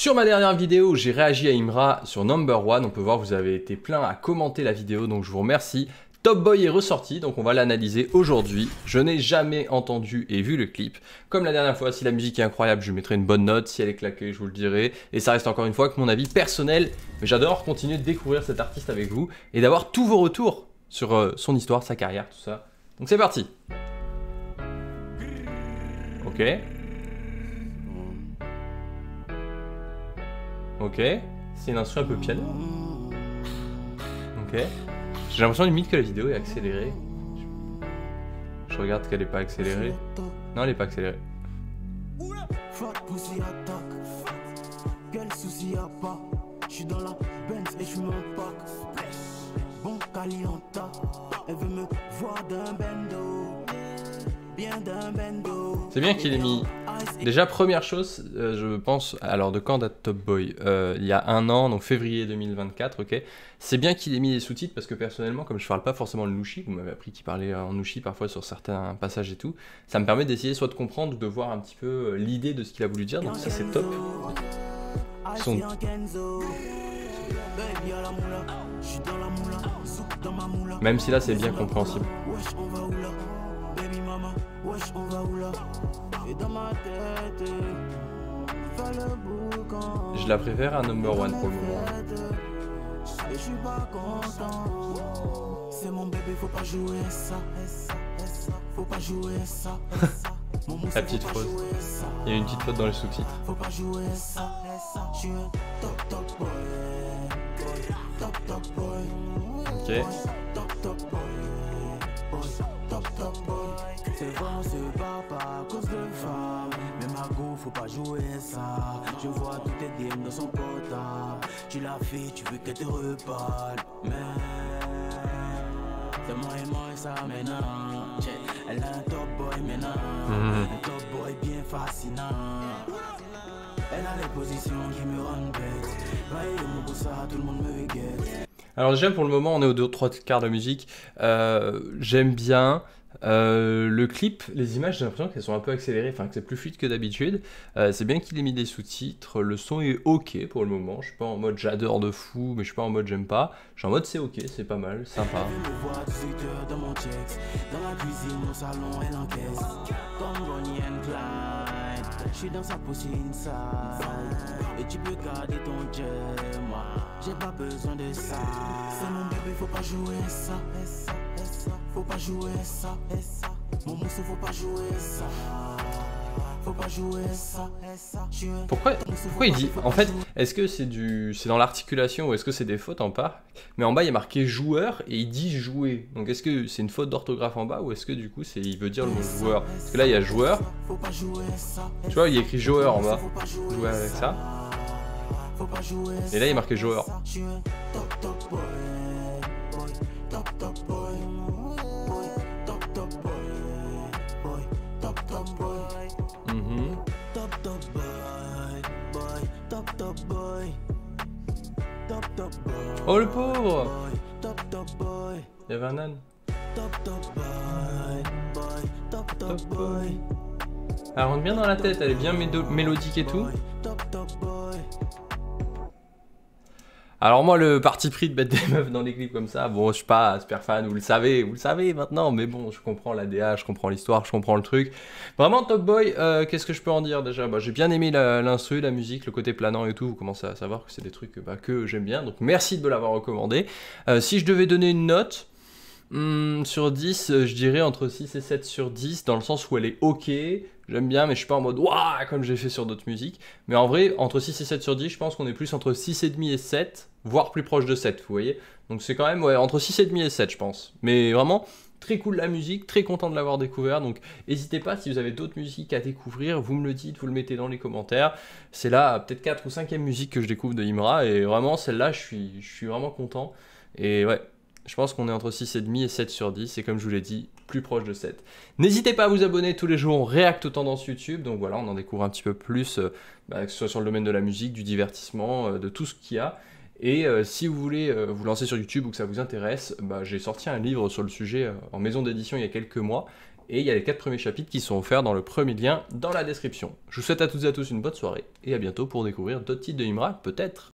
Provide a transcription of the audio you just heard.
Sur ma dernière vidéo, j'ai réagi à Imra sur Number One. On peut voir que vous avez été plein à commenter la vidéo, donc je vous remercie. Top Boy est ressorti, donc on va l'analyser aujourd'hui. Je n'ai jamais entendu et vu le clip. Comme la dernière fois, si la musique est incroyable, je lui mettrai une bonne note. Si elle est claquée, je vous le dirai. Et ça reste encore une fois que mon avis personnel. Mais j'adore continuer de découvrir cet artiste avec vous et d'avoir tous vos retours sur son histoire, sa carrière, tout ça. Donc c'est parti. Ok. Ok. C'est une instru un peu piano. Ok. J'ai l'impression limite que la vidéo est accélérée. Je regarde qu'elle est pas accélérée. Non, elle est pas accélérée. Quel souci y'a pas. Je suis dans la Benz et je me pack. Bon calienta. Elle veut me voir d'un bendo. Bien d'un bendo. C'est bien qu'il ait mis. Déjà, première chose, je pense. Alors, de quand date Top Boy? Il y a un an, donc février 2024, ok. C'est bien qu'il ait mis les sous-titres parce que personnellement, comme je parle pas forcément le nushi, vous m'avez appris qu'il parlait en nushi parfois sur certains passages et tout, ça me permet d'essayer soit de comprendre ou de voir un petit peu l'idée de ce qu'il a voulu dire, donc ça c'est top. Son... Même si là c'est bien compréhensible. Je la préfère à Number One pour le moment. Je suis pas content. C'est mon bébé, faut pas jouer ça. Faut pas jouer ça. La petite faute. Il y a une petite faute dans les sous-titres. Faut pas jouer ça. Je suis un top boy. Top boy. Ok. Top boy. Top boy. C'est vrai, c'est pas à cause de femmes. Mais ma go, faut pas jouer ça. Je vois toutes tes DM dans son portable. Tu l'as fait, tu veux qu'elle te reparle. Mais c'est moi et ça maintenant. Elle a un top boy maintenant. Un top boy bien fascinant. Elle a les positions qui me rendent bête. Voyez mon beau ça, tout le monde me guette. Alors déjà pour le moment on est aux 2-3 quarts de la musique. J'aime bien. Le clip, les images, j'ai l'impression qu'elles sont un peu accélérées, enfin que c'est plus fluide que d'habitude. C'est bien qu'il ait mis des sous-titres, le son est ok pour le moment. Je suis pas en mode j'adore de fou, mais je suis pas en mode j'aime pas. Je suis en mode c'est ok, c'est pas mal, sympa. Je suis dans sa poussée inside. Et tu peux garder ton jet, moi j'ai pas besoin de ça. C'est mon bébé, faut pas jouer ça. Faut pas jouer ça. Mon mousse, faut pas jouer ça. Faut pas jouer ça. Pourquoi il dit... En fait, est-ce que c'est dans l'articulation ou est-ce que c'est des fautes en part? Mais en bas, il y a marqué joueur et il dit jouer. Donc est-ce que c'est une faute d'orthographe en bas ou est-ce que du coup, il veut dire le mot joueur? Parce que là, il y a joueur. Tu vois, il y a écrit joueur en bas. Jouer avec ça. Et là, il y a marqué joueur. Oh le pauvre! Il y avait un âne. Elle rentre bien dans la tête, elle est bien mélodique et tout. Alors moi le parti pris de mettre des meufs dans des clips comme ça, bon je suis pas super fan, vous le savez maintenant, mais bon je comprends l'ADA, je comprends l'histoire, je comprends le truc. Vraiment Top Boy, qu'est-ce que je peux en dire déjà? J'ai bien aimé l'instru, la musique, le côté planant et tout, vous commencez à savoir que c'est des trucs que j'aime bien, donc merci de me l'avoir recommandé. Si je devais donner une note, sur 10, je dirais entre 6 et 7 sur 10, dans le sens où elle est ok, j'aime bien, mais je suis pas en mode waouh comme j'ai fait sur d'autres musiques. Mais en vrai, entre 6 et 7 sur 10, je pense qu'on est plus entre 6,5 et 7, voire plus proche de 7, vous voyez. Donc c'est quand même entre 6,5 et 7, je pense. Mais vraiment, très cool la musique, très content de l'avoir découvert. Donc n'hésitez pas, si vous avez d'autres musiques à découvrir, vous me le dites, vous le mettez dans les commentaires. C'est là peut-être 4 ou 5e musique que je découvre de Imra, et vraiment celle-là, je suis vraiment content. Et ouais. Je pense qu'on est entre 6,5 et 7 sur 10, et comme je vous l'ai dit, plus proche de 7. N'hésitez pas à vous abonner, tous les jours on réacte aux tendances YouTube, donc voilà, on en découvre un petit peu plus, que ce soit sur le domaine de la musique, du divertissement, de tout ce qu'il y a. Et si vous voulez vous lancer sur YouTube ou que ça vous intéresse, j'ai sorti un livre sur le sujet en maison d'édition il y a quelques mois, et il y a les 4 premiers chapitres qui sont offerts dans le premier lien dans la description. Je vous souhaite à toutes et à tous une bonne soirée, et à bientôt pour découvrir d'autres titres de Imra, peut-être.